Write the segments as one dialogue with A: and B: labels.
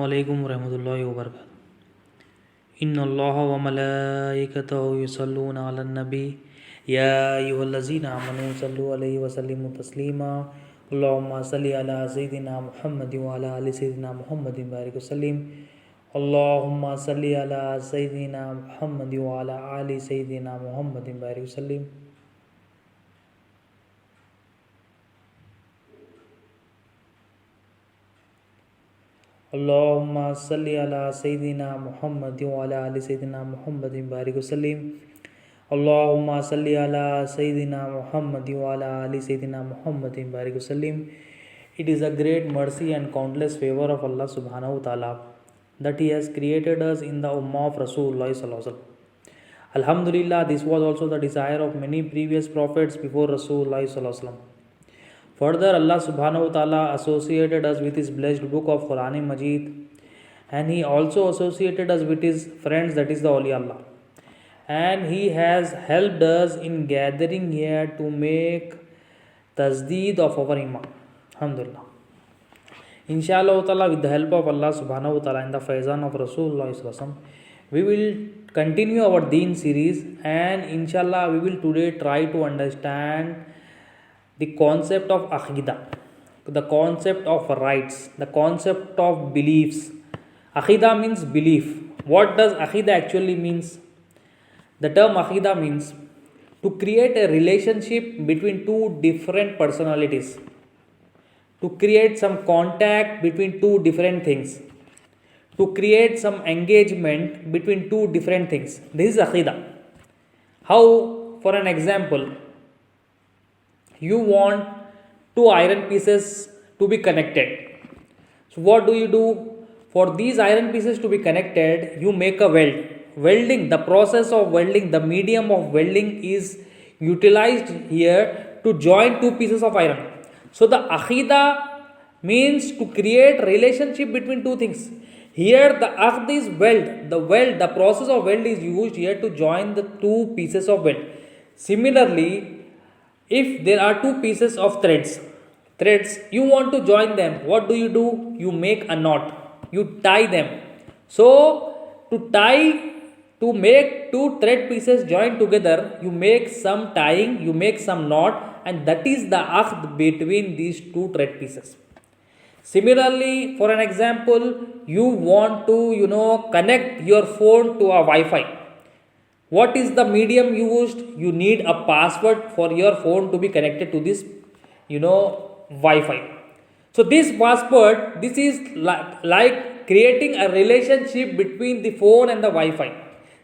A: अस्सलामुअलैकुम रहमतुल्लाहि व बरकातुहू। इन्नल्लाह व मलाइकतहु युसल्लूना अलन नबी या अय्युहल्लज़ीना आमनू सल्लु अलैहि व सल्लिमू तस्लीमा। अल्लाहुम्मा सल्लि अला सय्यिदिना मुहम्मदिन व अला आलि सय्यिदिना मुहम्मदिन बारिक वसल्लिम। अल्लाहुम्मा सल्लि अला सय्यिदिना मुहम्मदिन व अला आलि सय्यिदिना मुहम्मदिन बारिक वसल्लिम। अल्लाहुम्मा सल्लि अला सय्यिदिना मुहम्मदिन व अला आलि सय्यिदिना मुहम्मदिन बारिक वसल्लिम। अल्लाहुम्मा सल्लि अला सय्यिदिना मुहम्मदिन व अला आलि सय्यिदिना मुहम्मदिन बारिक वसल्लिम। It is a great mercy and countless favor of Allah subhanahu wa ta'ala that He has created us in the ummah of Rasulullah sallallahu alaihi wasallam. Alhamdulillah, this was also the desire of many previous prophets before Rasulullah sallallahu alaihi wasallam. Further, Allah subhanahu wa ta'ala associated us with His blessed book of Quran Majid, and He also associated us with His friends, that is the awliya Allah. And He has helped us in gathering here to make tasdeed of our iman. Alhamdulillah. Inshallah ta'ala, with the help of Allah subhanahu wa ta'ala and the faizan of Rasulullah sallallahu alaihi wasallam, we will continue our deen series, and inshallah we will today try to understand the concept of aqidah, the concept of rights, the concept of beliefs. Aqidah means belief. What does aqidah actually means? The term aqidah means to create a relationship between two different personalities, to create some contact between two different things, to create some engagement between two different things. This is aqidah. How, for an example, you want two iron pieces to be connected. So what do? For these iron pieces to be connected, you make a weld. Welding, the process of welding, the medium of welding is utilized here to join two pieces of iron. So the aqidah means to create relationship between two things. Here the aqd is weld. The process of weld is used here to join the two pieces of weld. Similarly, if there are two pieces of threads, you want to join them, what do? You make a knot, you tie them. So to make two thread pieces join together, you make some tying, you make some knot, and that is the aqd between these two thread pieces. Similarly, for an example, you want to connect your phone to a Wi-Fi. What is the medium used? You need a password for your phone to be connected to this Wi-Fi. So this password, this is like creating a relationship between the phone and the Wi-Fi.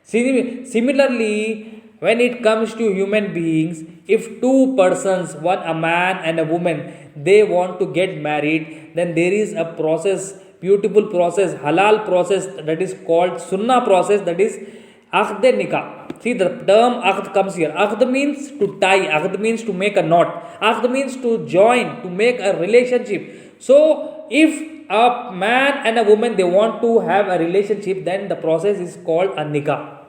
A: Similarly, when it comes to human beings, if two persons, a man and a woman, they want to get married, then there is a process, beautiful process, halal process, that is called sunnah process, that is aqd nikah. See, the term aqd comes here. Aqd means to tie, aqd means to make a knot, aqd means to join, to make a relationship. So if a man and a woman, they want to have a relationship, then the process is called a nikah.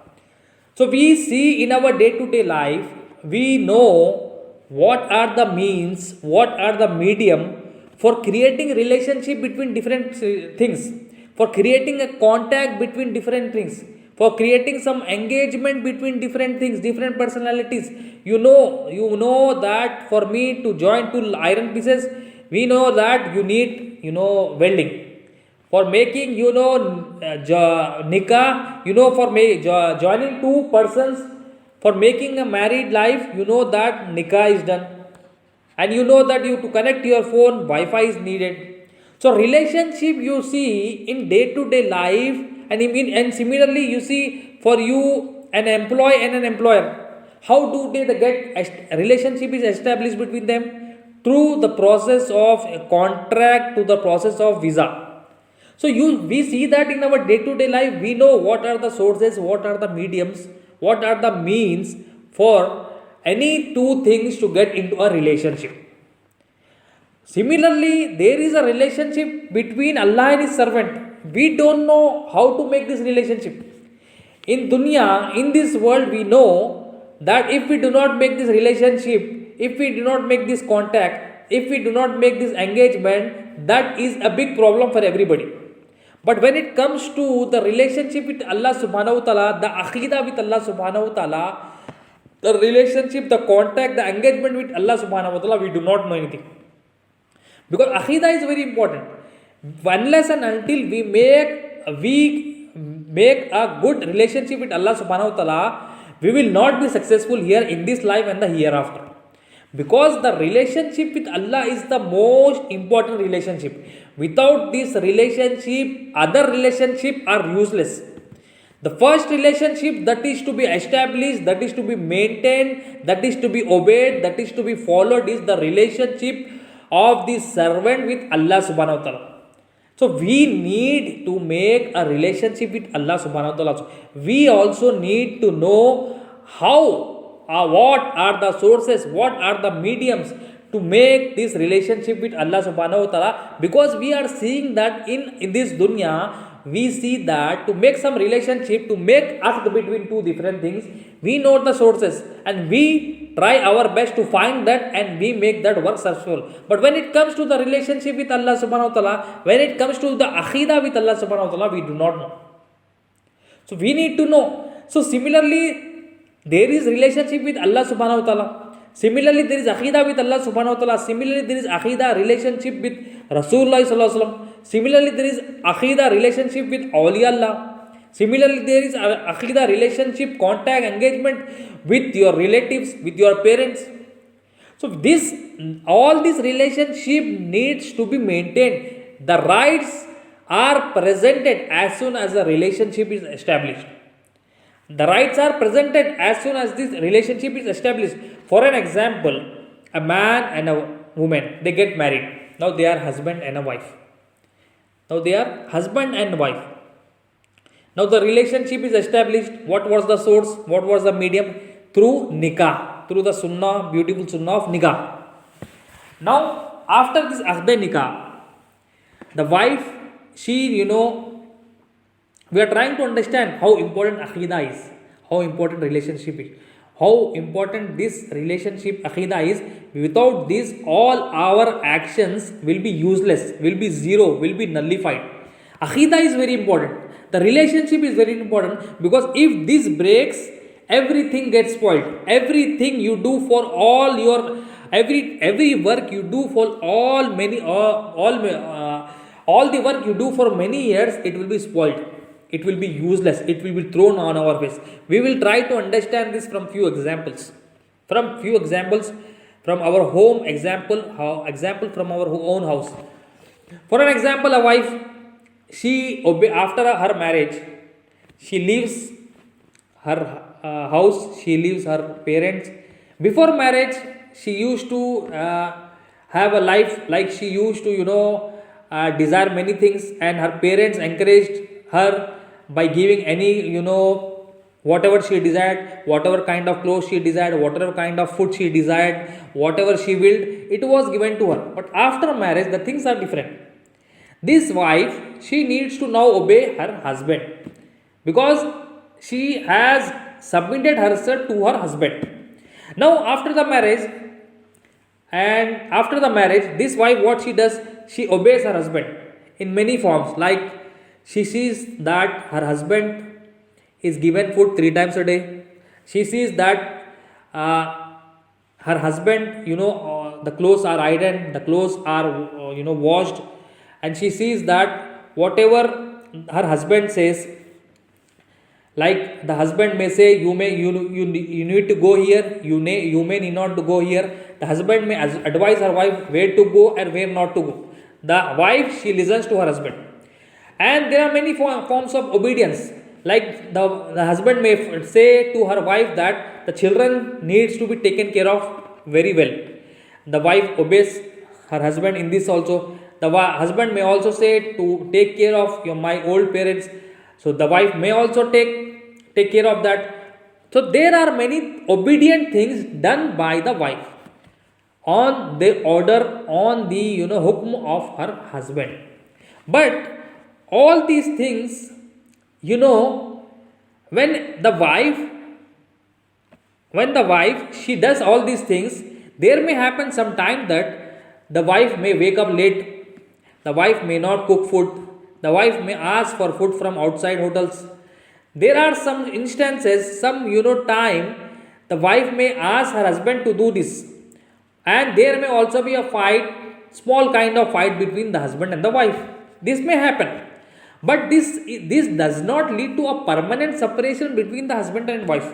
A: So we see in our day-to-day life, we know what are the means, what are the medium for creating relationship between different things, for creating a contact between different things, for creating some engagement between different things, different personalities. You know that for me to join two iron pieces, we know that you need welding. For making nikah, for joining two persons, for making a married life, that nikah is done, and that to connect your phone, Wi-Fi is needed. So relationship you see in day-to-day life, and similarly you see for you an employee and an employer. How do they get a relationship is established between them? Through the process of a contract, to the process of visa. So we see that in our day-to-day life, we know what are the sources, what are the mediums, what are the means for any two things to get into a relationship. Similarly, there is a relationship between Allah and His servant. We don't know how to make this relationship. In dunya, in this world, we know that if we do not make this relationship, if we do not make this contact, if we do not make this engagement, that is a big problem for everybody. But when it comes to the relationship with Allah subhanahu wa ta'ala, the aqidah with Allah subhanahu wa ta'ala, the relationship, the contact, the engagement with Allah subhanahu wa ta'ala, we do not know anything. Because aqidah is very important. Unless and until we make a good relationship with Allah subhanahu wa ta'ala, we will not be successful here in this life and the hereafter. Because the relationship with Allah is the most important relationship. Without this relationship, other relationships are useless. The first relationship that is to be established, that is to be maintained, that is to be obeyed, that is to be followed is the relationship of the servant with Allah subhanahu wa ta'ala. So we need to make a relationship with Allah subhanahu wa ta'ala. We also need to know how, what are the sources, what are the mediums to make this relationship with Allah subhanahu wa ta'ala, because we are seeing that in this dunya, we see that to make some relationship, to make act between two different things, we know the sources and we try our best to find that and we make that work successful. But when it comes to the relationship with Allah subhanahu wa ta'ala, when it comes to the aqidah with Allah subhanahu wa ta'ala, we do not know. So we need to know. So similarly, there is relationship with Allah subhanahu wa ta'ala. Similarly, there is aqidah with Allah subhanahu wa ta'ala. Similarly, there is aqidah relationship with Rasulullah sallallahu alaihi wasallam. Similarly, there is aqidah relationship with awliya. Similarly, there is aqidah relationship, contact, engagement with your relatives, with your parents. So all this relationship needs to be maintained. The rights are presented as soon as the relationship is established. The rights are presented as soon as this relationship is established. For an example, a man and a woman, they get married. Now they are husband and a wife. Now the relationship is established. What was the source? What was the medium? Through nikah, through the sunnah, beautiful sunnah of nikah. Now after this akde nikah, the wife, we are trying to understand how important aqidah is, how important relationship is, how important this relationship aqidah is. Without this, all our actions will be useless, will be zero, will be nullified. Aqidah is very important. The relationship is very important, because if this breaks, everything gets spoiled. Everything you do for all your every work you do for all the work you do for many years, it will be spoiled. It will be useless. It will be thrown on our face. We will try to understand this from few examples. From our home example, from our own house. For an example, a wife, after her marriage, she leaves her house, she leaves her parents. Before marriage, she used to have a life like she used to, desire many things, and her parents encouraged her by giving any, whatever she desired, whatever kind of clothes she desired, whatever kind of food she desired, whatever she willed, it was given to her. But after marriage, the things are different. This wife, she needs to now obey her husband, because she has submitted herself to her husband. Now after the marriage, this wife, what she does, she obeys her husband in many forms. Like, she sees that her husband is given food 3 times a day. She sees that her husband, the clothes are ironed, the clothes are, washed. And she sees that whatever her husband says, like the husband may say, you need to go here, you may need not to go here. The husband may advise her wife where to go and where not to go. The wife, she listens to her husband. And there are many forms of obedience. Like the husband may say to her wife that the children needs to be taken care of very well. The wife obeys her husband in this also. The husband may also say to take care of my old parents. So the wife may also take care of that. So there are many obedient things done by the wife on the order, on the hukm of her husband. But all these things, when the wife, she does all these things, there may happen some time that the wife may wake up late, the wife may not cook food, The wife may ask for food from outside hotels. There are some instances, some time, the wife may ask her husband to do this, and there may also be a fight, small kind of fight between the husband and the wife. This may happen, but this does not lead to a permanent separation between the husband and wife.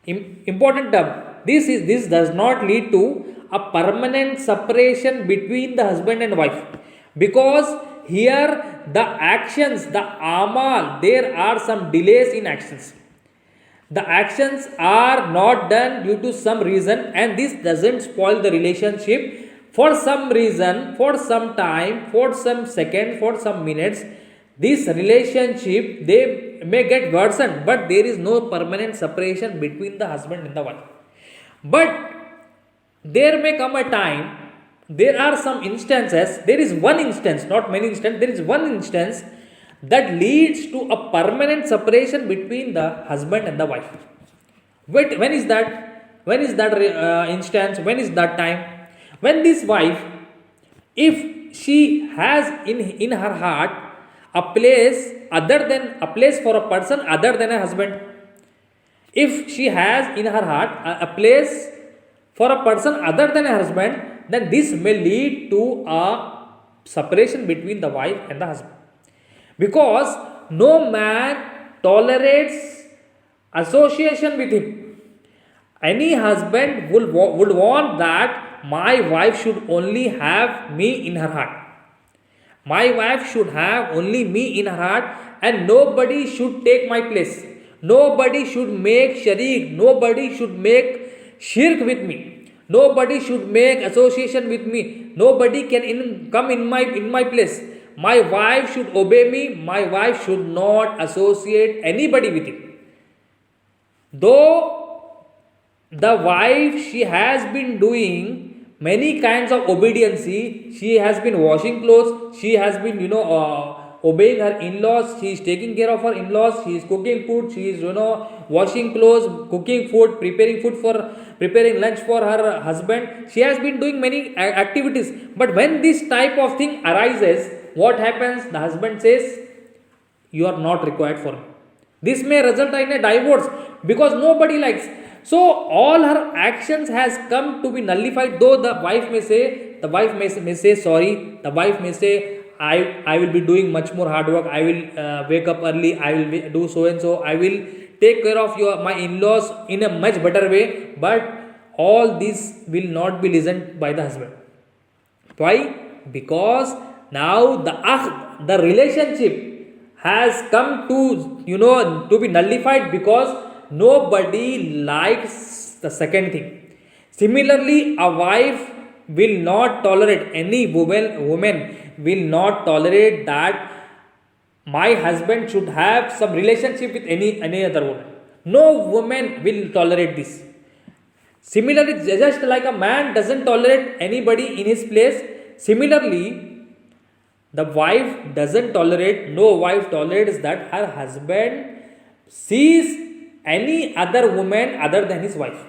A: Important term. This does not lead to a permanent separation between the husband and wife, because here the actions, the amal, there are some delays in actions. The actions are not done due to some reason, and this doesn't spoil the relationship. For some reason, for some time, for some second, for some minutes, this relationship, they may get worsened, but there is no permanent separation between the husband and the wife. But there may come a time, there are some instances, there is one instance, not many instances, there is one instance that leads to a permanent separation between the husband and the wife. When is that? When is that instance? When is that time? When this wife, if she has in her heart a place for a person other than a husband, if she has in her heart a place for a person other than a husband, then this may lead to a separation between the wife and the husband. Because no man tolerates association with him. Any husband would want that my wife should only have me in her heart. My wife should have only me in her heart, and nobody should take my place. Nobody should make sharik. Nobody should make shirk with me. Nobody should make association with me. Nobody can come in my place. My wife should obey me. My wife should not associate anybody with it. Though the wife, she has been doing many kinds of obedience. She has been washing clothes. She has been, obeying her in-laws. She is taking care of her in-laws. She is cooking food. She is, washing clothes, cooking food, preparing lunch for her husband. She has been doing many activities. But when this type of thing arises, what happens? The husband says, you are not required for me. This may result in a divorce, because nobody likes. So all her actions has come to be nullified. Though the wife may say sorry. The wife may say, I will be doing much more hard work. I will wake up early. I will do so and so. I will take care of my in-laws in a much better way. But all this will not be listened by the husband. Why? Because now the relationship has come to be nullified, because nobody likes the second thing. Similarly, a wife will not tolerate, any woman will not tolerate that my husband should have some relationship with any other woman. No woman will tolerate this. Similarly, just like a man doesn't tolerate anybody in his place, similarly, the wife doesn't tolerate, no wife tolerates that her husband sees any other woman other than his wife.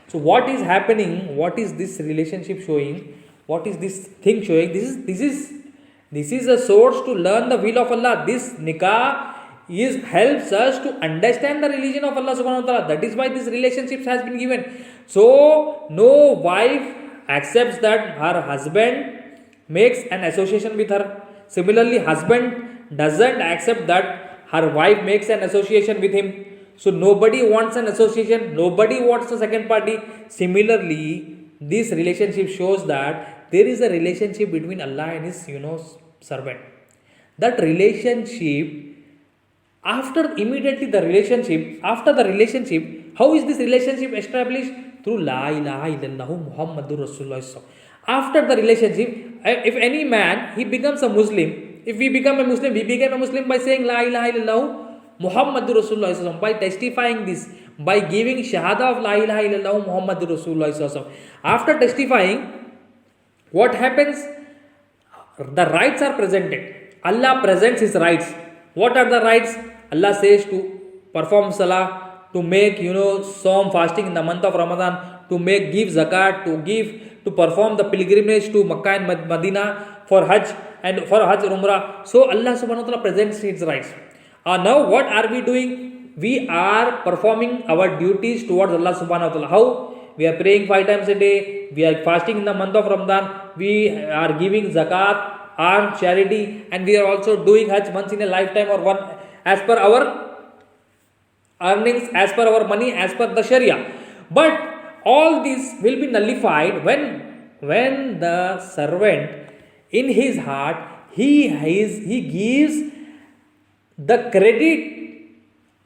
A: So what is happening? What is this relationship showing? What is this thing showing? This is a source to learn the will of Allah. This nikah helps us to understand the religion of Allah subhanahu wa ta'ala. That is why this relationship has been given. So no wife accepts that her husband makes an association with her. Similarly, husband doesn't accept that her wife makes an association with him. So nobody wants an association, nobody wants a second party. Similarly, this relationship shows that there is a relationship between Allah and his servant. That relationship, after the relationship, how is this relationship established? Through La ilaha illallah Muhammadur Rasulullah. After the relationship, if any man, he becomes a Muslim, if we become a Muslim, we became a Muslim by saying La ilaha illallah Muhammadur Rasulullah, by testifying this, by giving shahada of La ilaha illallah Muhammadur Rasulullah. After testifying, what happens? The rights are presented. Allah presents his rights. What are the rights? Allah says to perform salah, to make Sawm, fasting in the month of Ramadan, to give zakat, to perform the pilgrimage to Makkah and Medina, for Hajj and for Hajj Umrah. So Allah subhanahu wa ta'ala presents His rights. Now what are we doing? We are performing our duties towards Allah subhanahu wa ta'ala. How? We are praying 5 times a day. We are fasting in the month of Ramadan. We are giving zakat, alms, charity, and we are also doing Hajj once in a lifetime or one as per our earnings, as per our money, as per the Sharia. But all this will be nullified when the servant in his heart he gives the credit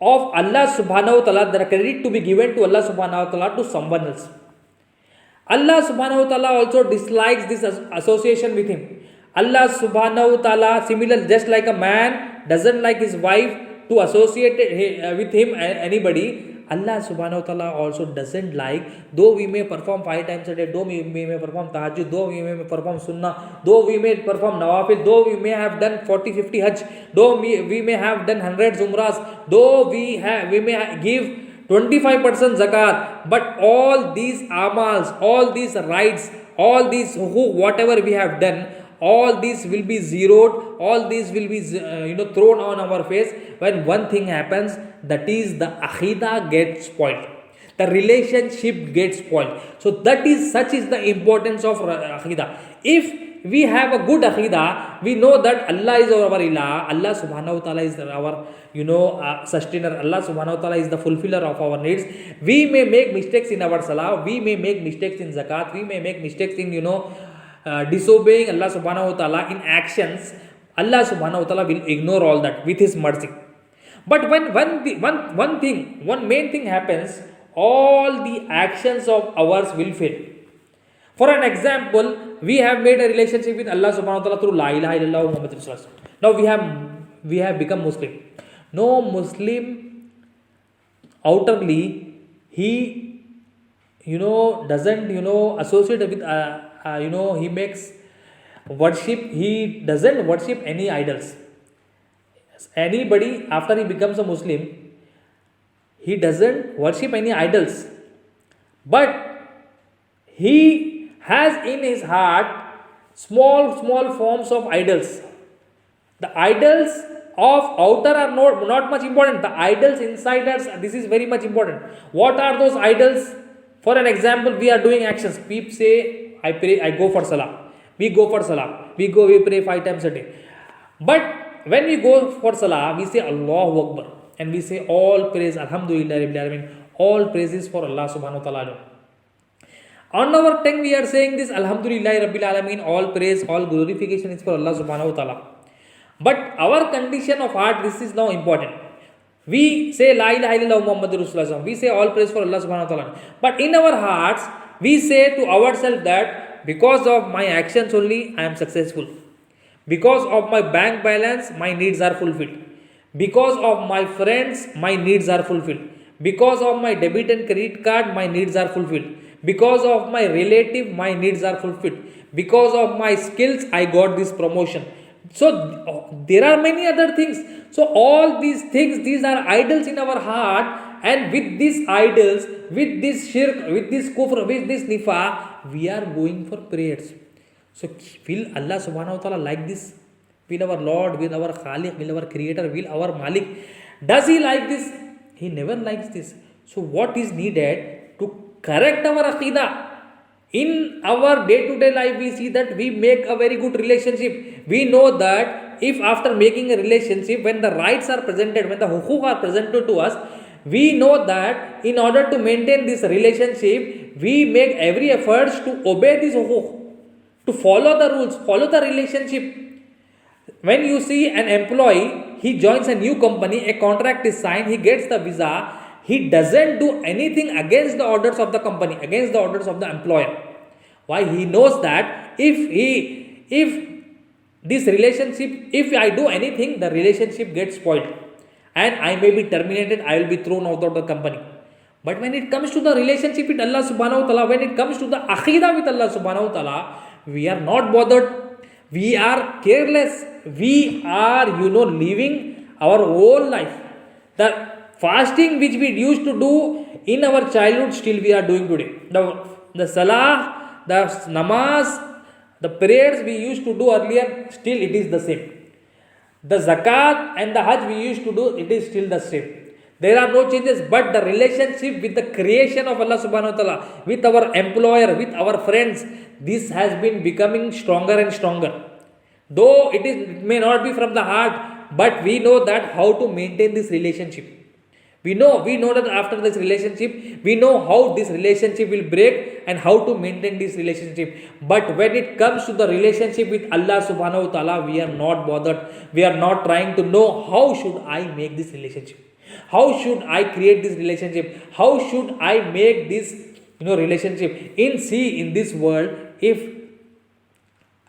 A: of Allah subhanahu wa ta'ala, the credit to be given to Allah subhanahu wa ta'ala to someone else. Allah subhanahu wa ta'ala also dislikes this association with him. Allah subhanahu wa ta'ala, similar, just like a man doesn't like his wife to associate with him anybody, Allah subhanahu wa ta'ala also doesn't like, though we may perform 5 times a day, though we may perform tahajjud, though we may perform sunnah, though we may perform nawafil, though we may have done 40-50 hajj, though we may have done hundreds umrahs, though we may give 25% zakat, but all these amals, all these rights, all these whatever we have done, all these will be zeroed, all these will be thrown on our face when one thing happens, that is the aqidah gets spoiled, the relationship gets spoiled. So such is the importance of aqidah. If we have a good aqidah, we know that Allah is our ilah, Allah subhanahu wa ta'ala is our sustainer, Allah subhanahu wa ta'ala is the fulfiller of our needs. We may make mistakes in our salah, we may make mistakes in zakat, we may make mistakes in disobeying Allah subhanahu wa ta'ala in actions. Allah subhanahu wa ta'ala will ignore all that with His mercy. But when one main thing happens, all the actions of ours will fail. For an example, we have made a relationship with Allah subhanahu wa ta'ala through La ilaha illallah Muhammadur Rasulullah. Now we have become Muslim. No Muslim outwardly, he doesn't associate with he makes worship, he doesn't worship any idols. Anybody after he becomes a Muslim, he doesn't worship any idols, but he has in his heart small forms of idols. The idols of outer are not much important. The idols inside us, this is very much important. What are those idols? For an example, we are doing actions. People say, I pray, I go for salah. We go for salah. We pray 5 times a day. But when we go for salah, we say Allahu Akbar, and we say all praise, Alhamdulillah Rabbil Alamin, all praises for Allah subhanahu wa ta'ala. On our tongue we are saying this Alhamdulillah Rabbil Alamin, all praise, all glorification is for Allah subhanahu wa ta'ala. But our condition of heart, this is now important. We say La ilaha illallah Muhammadur Rasulullah, we say all praise for Allah subhanahu wa ta'ala. But in our hearts, we say to ourselves that because of my actions only, I am successful. Because of my bank balance, my needs are fulfilled. Because of my friends, my needs are fulfilled. Because of my debit and credit card, my needs are fulfilled. Because of my relative, my needs are fulfilled. Because of my skills, I got this promotion. So there are many other things. So all these things, these are idols in our heart, and with these idols, with this shirk, with this kufr, with this nifaq, we are going for prayers. So will Allah subhanahu wa ta'ala like this? Will our Lord, will our Khaliq, will our Creator, will our Malik, does He like this? He never likes this. So what is needed to correct our aqidah? In our day-to-day life, we see that we make a very good relationship. We know that if after making a relationship, when the rights are presented, when the hukuk are presented to us, we know that in order to maintain this relationship, we make every effort to obey this hukuk, to follow the rules, follow the relationship. When you see an employee, he joins a new company, a contract is signed, he gets the visa, he doesn't do anything against the orders of the company, against the orders of the employer. Why? He knows that if this relationship, if I do anything, the relationship gets spoiled and I may be terminated, I will be thrown out of the company. But when it comes to the relationship with Allah subhanahu wa ta'ala, when it comes to the aqidah with Allah subhanahu wa ta'ala, we are not bothered, we are careless, we are living our whole life. The fasting which we used to do in our childhood, still we are doing today. The salah, the namaz, The prayers we used to do earlier, still it is the same. The zakat and the hajj we used to do, it is still the same. There are no changes, but the relationship with the creation of Allah subhanahu wa ta'ala, with our employer, with our friends, this has been becoming stronger and stronger. Though it may not be from the heart, but we know that how to maintain this relationship. We know that after this relationship, we know how this relationship will break and how to maintain this relationship. But when it comes to the relationship with Allah subhanahu wa ta'ala, we are not bothered. We are not trying to know how should I make this relationship. How should I create this relationship? How should I make this relationship? In this world, if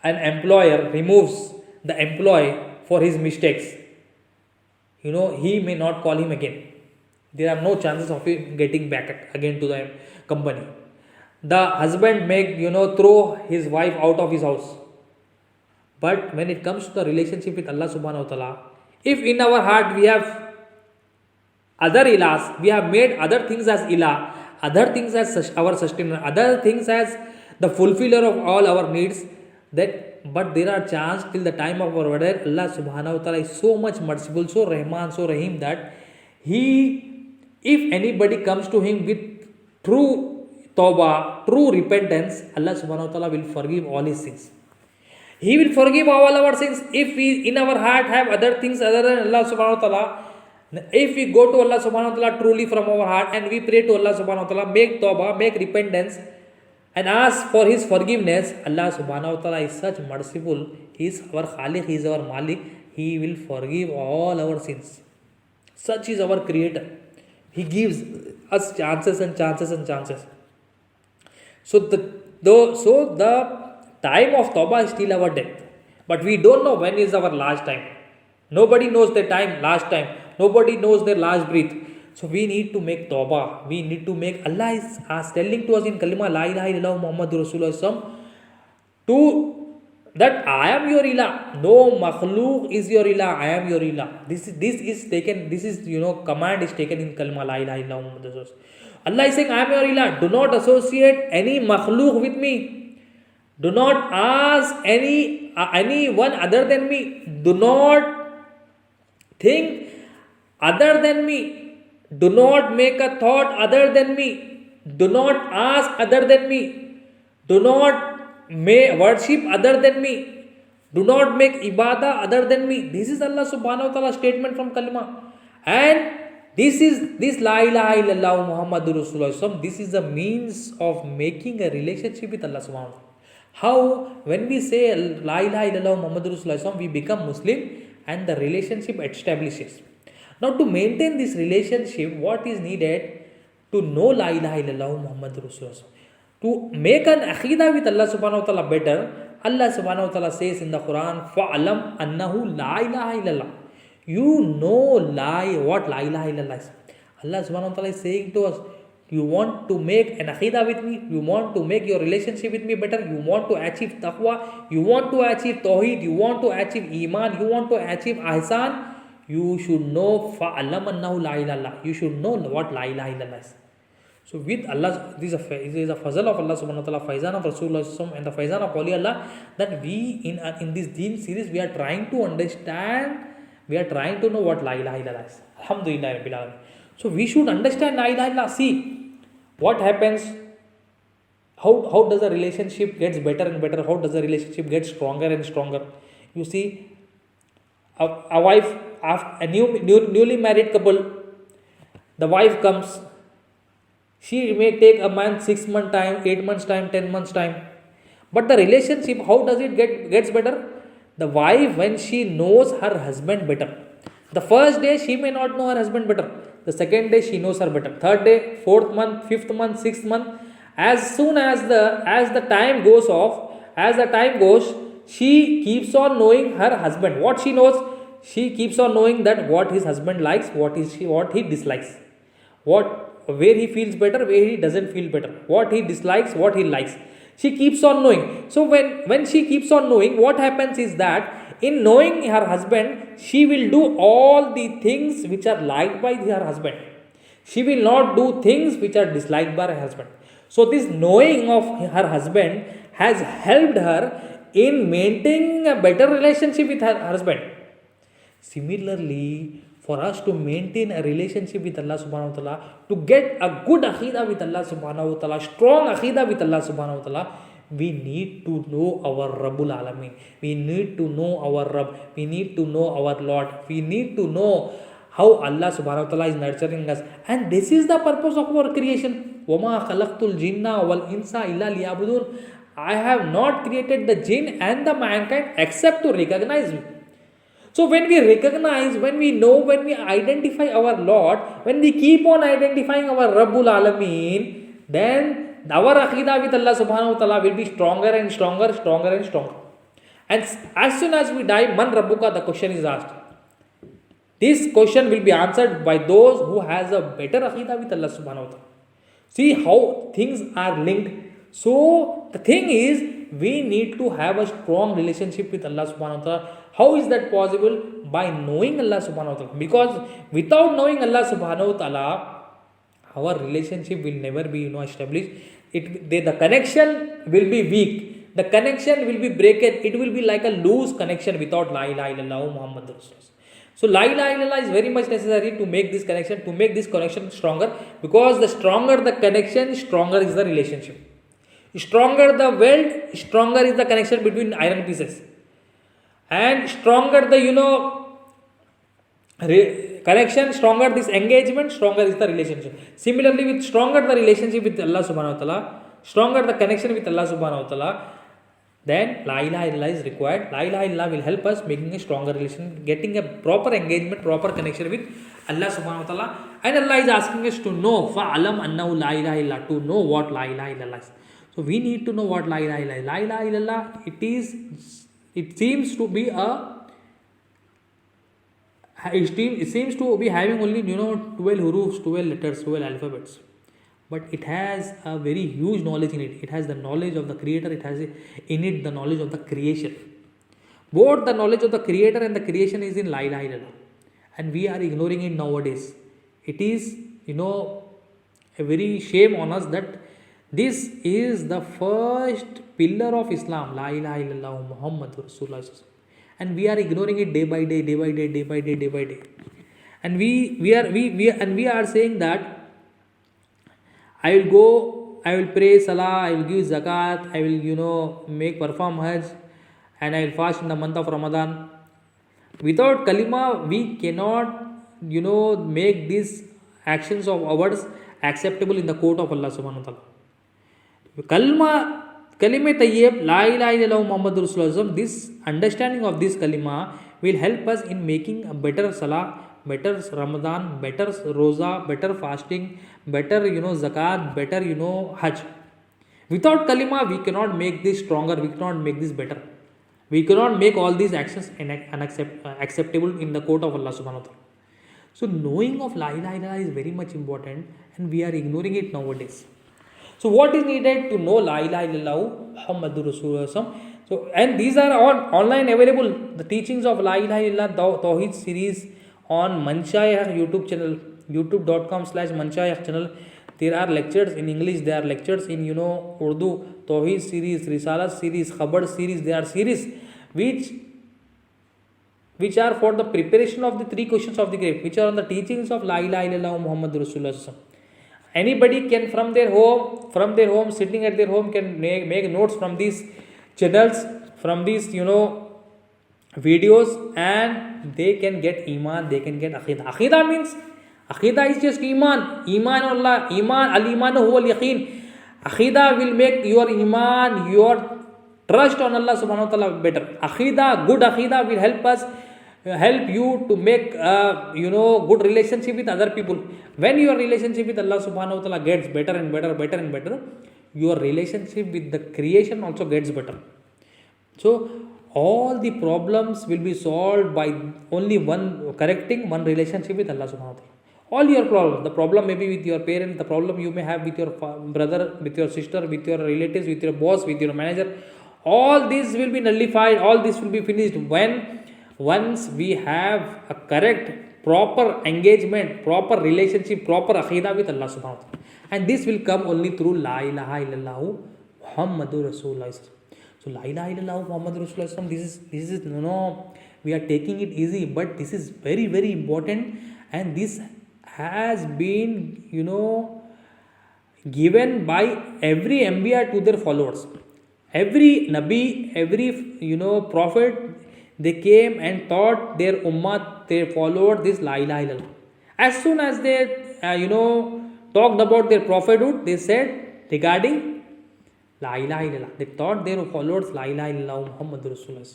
A: an employer removes the employee for his mistakes, he may not call him again. There are no chances of him getting back again to the company. The husband may throw his wife out of his house. But when it comes to the relationship with Allah subhanahu wa ta'ala, if in our heart we have other ilahs, we have made other things as ilah, other things as our sustainer, other things as the fulfiller of all our needs, but there are chances till the time of our wedding, Allah subhanahu wa ta'ala is so much merciful, so Rahman, so Rahim, that if anybody comes to him with true tawbah, true repentance, Allah subhanahu wa ta'ala will forgive all his sins. He will forgive all our sins. If we in our heart have other things other than Allah subhanahu wa ta'ala, if we go to Allah subhanahu wa ta'ala truly from our heart and we pray to Allah subhanahu wa ta'ala, make tawbah, make repentance and ask for his forgiveness, Allah subhanahu wa ta'ala is such merciful. He is our Khaliq, He is our Malik. He will forgive all our sins. Such is our Creator. He gives us chances and chances and chances. So the time of Tawbah is still our death. But we don't know when is our last time. Nobody knows their last time. Nobody knows their last breath. So we need to make Tawbah. We need to make. Allah is telling to us in Kalima, La ilaha illallah Muhammadur Rasulullah, to that I am your ilah. No makhluk is your ilah. I am your ilah. This is taken. This is command is taken in Kalima, La ilaha illallah Muhammadur Rasulullah. Allah is saying, I am your ilah. Do not associate any makhluk with me. Do not ask anyone other than me. Do not think other than me. Do not make a thought other than me. Do not ask other than me. Do not worship other than me. Do not make ibadah other than me. This is Allah subhanahu wa ta'ala statement from Kalima. And this La ilaha illallah Muhammadur Rasulullah, this is the means of making a relationship with Allah subhanahu wa ta'ala. How? When we say La ilaha illallah Muhammadur Rasulullah, we become Muslim and the relationship establishes. Now to maintain this relationship, what is needed? To know La ilaha illallah Muhammadur Rasulullah. To make an aqidah with Allah subhanahu wa ta'ala better, Allah subhanahu wa ta'ala says in the Quran, فَعَلَمْ أَنَّهُ لَا إِلَهَ إِلَّا اللَّهِ. You know what La ilaha illallah is. Allah subhanahu wa ta'ala is saying to us, you want to make an aqidah with me, you want to make your relationship with me better, you want to achieve taqwa, you want to achieve tawheed, you want to achieve iman, you want to achieve ihsan, you should know فَعَلَمْ أَنَّهُ لَا إِلَهَ إِلَّا اللَّهِ. You should know what La ilaha illallah is. So with Allah, this is a fazal of Allah subhanahu wa ta'ala, faizan of Rasulullah and the faizan of Awliya Allah, that we in this deen series, we are trying to understand, we are trying to know what La ilaha illallah is. Alhamdulillah Rabbil Alamin. So we should understand La ilaha illallah. See what happens, how does the relationship gets better and better, how does the relationship get stronger and stronger. You see, a wife, a newly married couple, the wife comes, she may take a month, 6 months time, 8 months time, 10 months time. But the relationship, how does it gets better? The wife, when she knows her husband better. The first day she may not know her husband better. The second day she knows her better. Third day, fourth month, fifth month, sixth month. As soon as the time goes off, she keeps on knowing her husband. What she knows, she keeps on knowing that what his husband likes, what he dislikes, where he feels better, where he doesn't feel better, what he dislikes, what he likes. She keeps on knowing. So when she keeps on knowing, what happens is that in knowing her husband, she will do all the things which are liked by her husband. She will not do things which are disliked by her husband. So this knowing of her husband has helped her in maintaining a better relationship with her husband. Similarly, for us to maintain a relationship with Allah subhanahu wa ta'ala, to get a good aqidah with Allah subhanahu wa ta'ala, strong aqidah with Allah subhanahu wa ta'ala, we need to know our Rabbul Alameen. We need to know our Rabb. We need to know our Lord. We need to know how Allah subhanahu wa ta'ala is nurturing us. And this is the purpose of our creation. وَمَا خَلَقْتُ الْجِنَّ وَالْإِنسَ إِلَّا لِيَعْبُدُونَ. I have not created the jinn and the mankind except to recognize me. So when we recognize, when we know, when we identify our Lord, when we keep on identifying our Rabbul Alameen, then our aqidah with Allah subhanahu wa ta'ala will be stronger and stronger, stronger and stronger. And as soon as we die, Man Rabbuka, the question is asked. This question will be answered by those who has a better aqidah with Allah subhanahu wa ta'ala. See how things are linked. So the thing is, we need to have a strong relationship with Allah subhanahu wa ta'ala. How is that possible? By knowing Allah subhanahu wa ta'ala. Because without knowing Allah subhanahu wa ta'ala, our relationship will never be established. The connection will be weak. The connection will be broken. It will be like a loose connection without La ilaha illallah Muhammadur Rasulullah. So La ilaha illallah is very much necessary to make this connection stronger. Because the stronger the connection, stronger is the relationship. Stronger the weld, stronger is the connection between iron pieces. And stronger the connection, stronger this engagement, stronger is the relationship. Similarly, with stronger the relationship with Allah subhanahu wa ta'ala, stronger the connection with Allah subhanahu wa ta'ala, then La ilaha illallah is required. La ilaha illallah will help us making a stronger relation, getting a proper engagement, proper connection with Allah subhanahu wa ta'ala. And Allah is asking us to know, fa'alam annahu la ilaha illallah, to know what La ilaha illallah is. So we need to know what La ilaha illallah is. La ilaha illallah, it seems to be having only 12 hurufs, 12 letters, 12 alphabets. But it has a very huge knowledge in it. It has the knowledge of the creator. It has in it the knowledge of the creation. Both the knowledge of the creator and the creation is in La ilaha illallah. And we are ignoring it nowadays. It is, a very shame on us that this is the first pillar of Islam. La ilaha illallah Muhammadur Rasulullah. And we are ignoring it day by day, day by day, day by day, day by day. And we are saying that I will pray salah, I will give zakat, I will perform hajj, and I will fast in the month of Ramadan. Without kalima, we cannot, make these actions of ours acceptable in the court of Allah subhanahu wa ta'ala. Kalima tayyib, la ilaha illallah Muhammadur Rasulullah, this understanding of this kalima will help us in making a better salah, better Ramadan, better roza, better fasting, better zakat, better hajj. Without kalima, we cannot make this stronger, we cannot make this better. We cannot make all these actions acceptable in the court of Allah subhanahu wa ta'ala. So knowing of La ilaha illallah is very much important, and we are ignoring it nowadays. So what is needed to know La ilaha illallah Muhammadur Rasulullah? So, and these are all online available. The teachings of La ilaha illallah Tawheed series on Manshayakh YouTube channel, youtube.com/Manshayakh channel. There are lectures in English, there are lectures in Urdu, Tawheed series, Risalah series, Khabar series. There are series which are for the preparation of the 3 questions of the grave, which are on the teachings of La ilaha illallah Muhammadur Rasulullah. Anybody can from their home, sitting at their home, can make notes from these channels, from these videos, and they can get iman, they can get aqidah. Aqidah is just iman Allah, al-imanu huwa al-yaqeen. Aqidah will make your iman, your trust on Allah subhanahu wa ta'ala better. Aqidah, good aqidah will help you to make good relationship with other people. When your relationship with Allah subhanahu wa ta'ala gets better and better, your relationship with the creation also gets better. So all the problems will be solved by only correcting one relationship with Allah subhanahu wa ta'ala. All your problems, the problem may be with your parents, the problem you may have with your brother, with your sister, with your relatives, with your boss, with your manager, all this will be nullified, all this will be finished once we have a correct, proper engagement, proper relationship, proper aqidah with Allah subhanahu wa ta'ala. And this will come only through La ilaha illallah Muhammadur Rasulullah. So La ilaha illallah Muhammad Rasulullah, this is no, we are taking it easy, but this is very very important, and this has been given by every Anbiya to their followers. Every Nabi, every prophet, they came and taught their ummah, they followed this La ilaha illallah. As soon as they talked about their prophethood, they said regarding La ilaha illallah. They taught their followers La ilaha illallah Muhammad Rasulullah.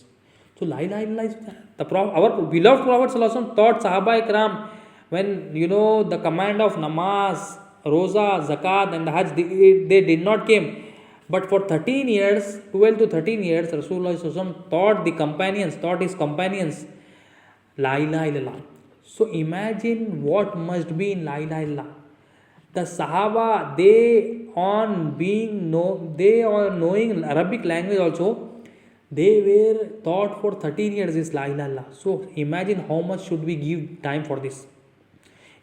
A: So La ilaha illallah is our beloved Prophet Sallallahu Alaihi Wasallam taught Sahaba Ikram when the command of namaz, roza, zakat and the hajj, they did not came. But for 13 years, 12 to 13 years, Rasulullah Sallallahu Alaihi Wasallam taught his companions La ilaha illallah. So imagine what must be in La ilaha illallah. The Sahaba, they on knowing Arabic language also, they were taught for 13 years is La ilaha illallah. So imagine how much should we give time for this.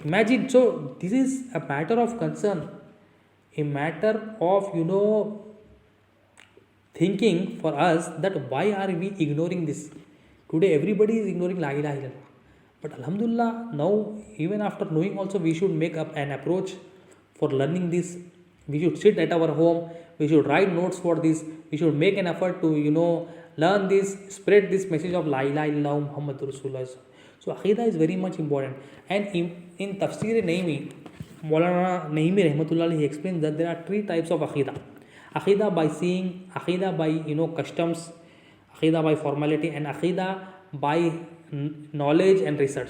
A: Imagine, so this is a matter of concern, a matter of thinking for us that why are we ignoring this. Today everybody is ignoring La ilaha illallah. But Alhamdulillah, now even after knowing also, we should make up an approach for learning this. We should sit at our home, we should write notes for this, we should make an effort to learn this, spread this message of La ilaha illallah Muhammad Rasulullah. So Aqidah is very much important. And in Tafsir Naimi, Maulana Naimi Rahmatullah, he explains that there are 3 types of Aqidah. Aqidah by seeing, Aqidah by customs, Aqidah by formality, and Aqidah by knowledge and research.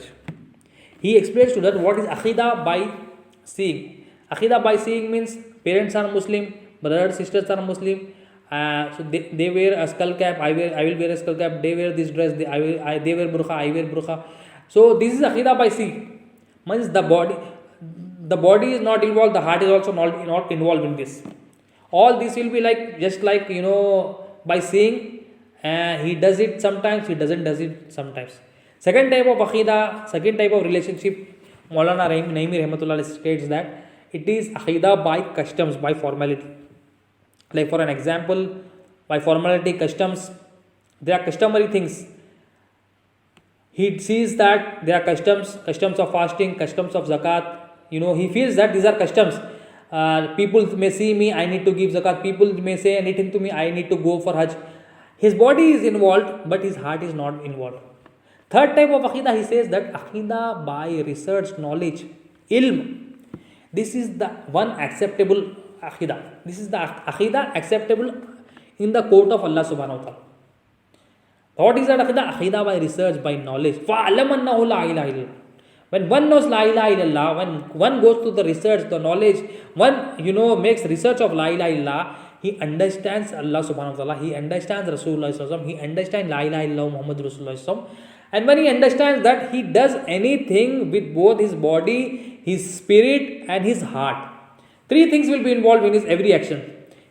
A: He explains to that what is Aqidah by seeing. Aqidah by seeing means parents are Muslim, brothers sisters are Muslim, so they wear a skull cap, I will wear a skull cap, they wear this dress, they wear burqa, I wear burqa. So this is Aqidah by seeing. Means the body is not involved, the heart is also not involved in this. All this will be just like by seeing, he does it sometimes, he doesn't does it sometimes. Second type of Aqidah, second type of relationship, Maulana Naimi Rahmatullah states that it is Aqidah by customs, by formality. Like for an example, by formality, customs, there are customary things. He sees that there are customs of fasting, customs of zakat. He feels that these are customs. People may see me, I need to give zakat. People may say anything to me, I need to go for hajj. His body is involved, but his heart is not involved. Third type of Aqidah, he says that Aqidah by research, knowledge, ilm. This is the one acceptable Aqidah. This is the Aqidah acceptable in the court of Allah subhanahu wa ta'ala. What is that Aqidah? Aqidah by research, by knowledge. فَعَلَمْ أَنَّهُ لَا إِلَهَ إِلَّا. When one knows La ilaha illallah, when one goes to the research, the knowledge, one makes research of La ilaha illallah, he understands Allah subhanahu wa ta'ala, he understands Rasulullah sallallahu alaihi wasallam, he understands La ilaha illallah Muhammad Rasulullah sallallahu alaihi wasallam. And when he understands that, he does anything with both his body, his spirit and his heart. 3 things will be involved in his every action.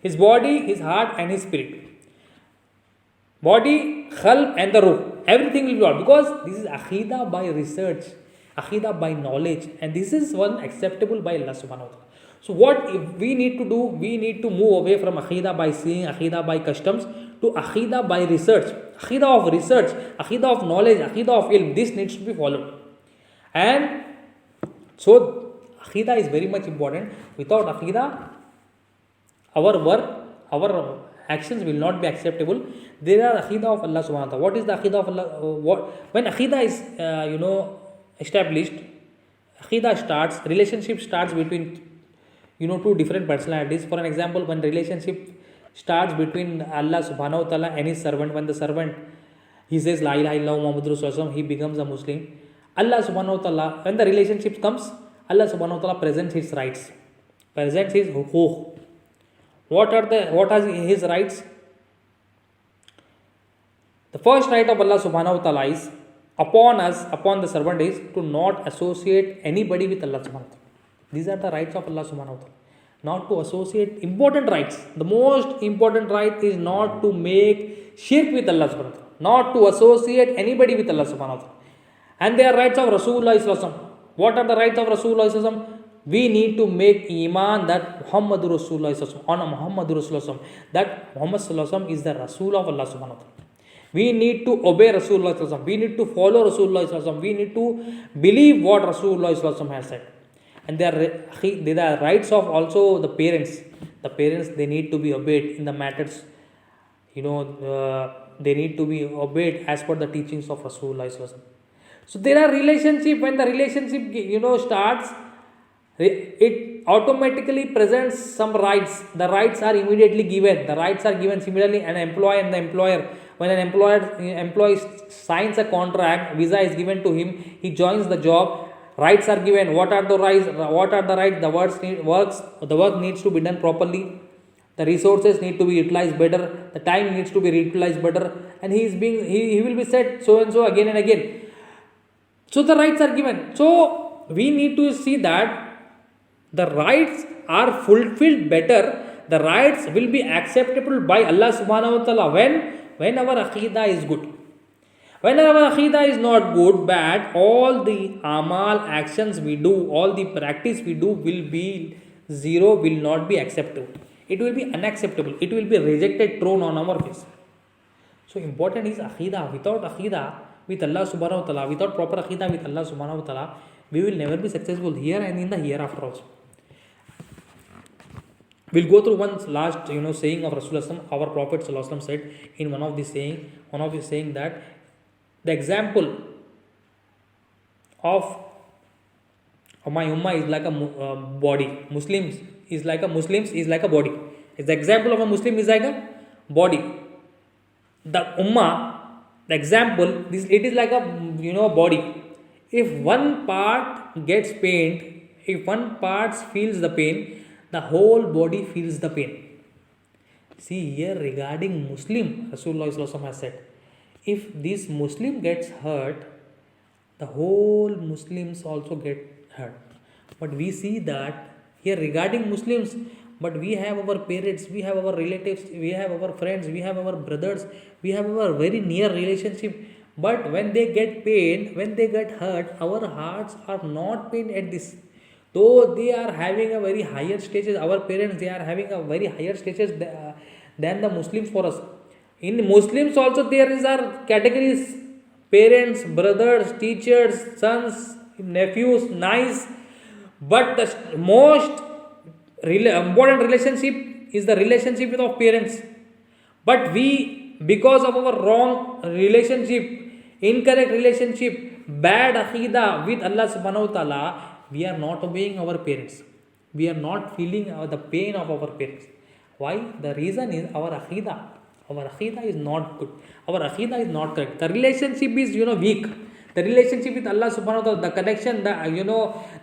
A: His body, his heart and his spirit. Body, khalb and the ruh. Everything will be involved because this is Aqidah by research, Aqidah by knowledge, and this is one acceptable by Allah subhanahu wa ta'ala. So what we need to do, we need to move away from Aqidah by seeing, Aqidah by customs to Aqidah by research. Aqidah of research, Aqidah of knowledge, Aqidah of ilm. This needs to be followed. And so Aqidah is very much important. Without Aqidah, our work, our actions will not be acceptable. There are Aqidah of Allah subhanahu wa ta'ala. What is the Aqidah of Allah? When Aqidah is, established, Aqidah starts, relationship starts between, 2 different personalities. For an example, when relationship starts between Allah subhanahu wa ta'ala and his servant, when the servant, he says La ilaha illallah Muhammadur Rasulullah, he becomes a Muslim. Allah subhanahu wa ta'ala, when the relationship comes, Allah subhanahu wa ta'ala presents his rights, presents his hukuk. What are his rights? The first right of Allah subhanahu wa ta'ala is upon us, upon the servant, is to not associate anybody with Allah subhanahu wa ta'ala. These are the rights of Allah subhanahu wa ta'ala. Not to associate, important rights. The most important right is not to make shirk with Allah subhanahu wa ta'ala. Not to associate anybody with Allah subhanahu wa ta'ala. And they are rights of Rasulullah sallallahu alaihi wasallam. What are the rights of Rasulullah sallallahu alaihi wasallam? We need to make iman that Muhammadur Rasulullah on Muhammadur Rasulullah, that Muhammad Sallallahu is the Rasul of Allah subhanahu wa ta'ala. We need to obey Rasulullah. We need to follow Rasulullah. We need to believe what Rasulullah has said. And there are rights of also the parents. The parents, they need to be obeyed in the matters. They need to be obeyed as per the teachings of Rasulullah. So there are relationship. When the relationship starts, it automatically presents some rights. The rights are immediately given. The rights are given similarly an employee and the employer. When an employee signs a contract, visa is given to him, he joins the job, rights are given. What are the rights? The work needs to be done properly. The resources need to be utilized better. The time needs to be utilized better. And he will be said so and so again and again. So the rights are given. So we need to see that the rights are fulfilled better. The rights will be acceptable by Allah subhanahu wa ta'ala when our aqidah is good. When our aqidah is not good, bad, all the amal actions we do, all the practice we do will be zero, will not be acceptable. It will be unacceptable. It will be rejected, thrown on our face. So important is aqidah. Without aqidah with Allah subhanahu wa ta'ala, without proper aqidah with Allah subhanahu wa ta'ala, we will never be successful here and in the hereafter also. We'll go through one last saying of Rasulullah. Our Prophet ﷺ said in one of his saying that the example of my ummah is like a body. Muslims is like a body. The example of a Muslim is like a body. The ummah, the example, it is like a body. If one part gets pained, if one part feels the pain, the whole body feels the pain. See here regarding Muslim, Rasulullah has said, if this Muslim gets hurt, the whole Muslims also get hurt. But we see that here regarding Muslims, but we have our parents, we have our relatives, we have our friends, we have our brothers, we have our very near relationship. But when they get pain, when they get hurt, our hearts are not pained at this. Though they are having a very higher stages, our parents, they are having a very higher stages than the Muslims for us. In Muslims also there is our categories: parents, brothers, teachers, sons, nephews, nice. But the most important relationship is the relationship with our parents. But we, because of our wrong relationship, incorrect relationship, bad aqidah with Allah subhanahu wa ta'ala, we are not obeying our parents. We are not feeling the pain of our parents. Why? The reason is our aqidah. Our aqidah is not good. Our aqidah is not correct. The relationship is weak. The relationship with Allah subhanahu wa ta'ala, the connection, the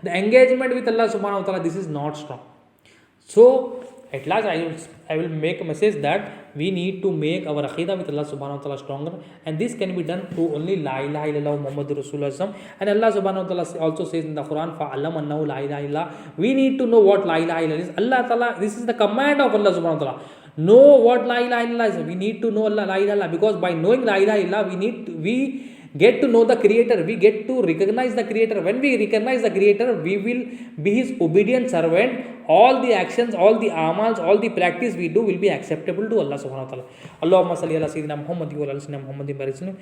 A: engagement with Allah subhanahu wa ta'ala, this is not strong. So at last I will make a message that we need to make our aqidah with Allah subhanahu wa ta'ala stronger, and this can be done through only la ilaha illallah Muhammadur Rasulullah. And Allah subhanahu wa ta'ala also says in the Quran, fa'alam annahu la ilaha illallah. We need to know what la ilaha illallah is. Allah ta'ala, this is the command of Allah subhanahu wa ta'ala. Know what la ilaha illallah is. We need to know la ilaha illallah, because by knowing la ilaha illallah, we get to know the Creator. We get to recognize the Creator. When we recognize the Creator, we will be His obedient servant. All the actions, all the amals, all the practice we do will be acceptable to Allah subhanahu wa ta'ala. Allahumma salli ala sayyidina Muhammad wa ala sayyidina Muhammadin barik sallam.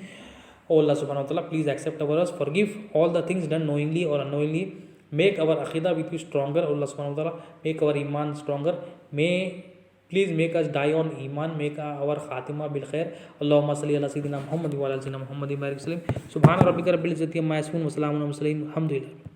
A: Oh Allah subhanahu wa ta'ala, please accept our forgive all the things done knowingly or unknowingly. Make our aqidah with you stronger. Allah subhanahu wa ta'ala, make our iman stronger. Please make us die on iman. Make our khatima bil khair. Allahumma salli ala sayyidina Muhammad wa ala sayyidina Muhammadin barik sallam. Subhana rabbika rabbil izzati amma yasifun wa salamun ala mursalin. Alhamdulillah.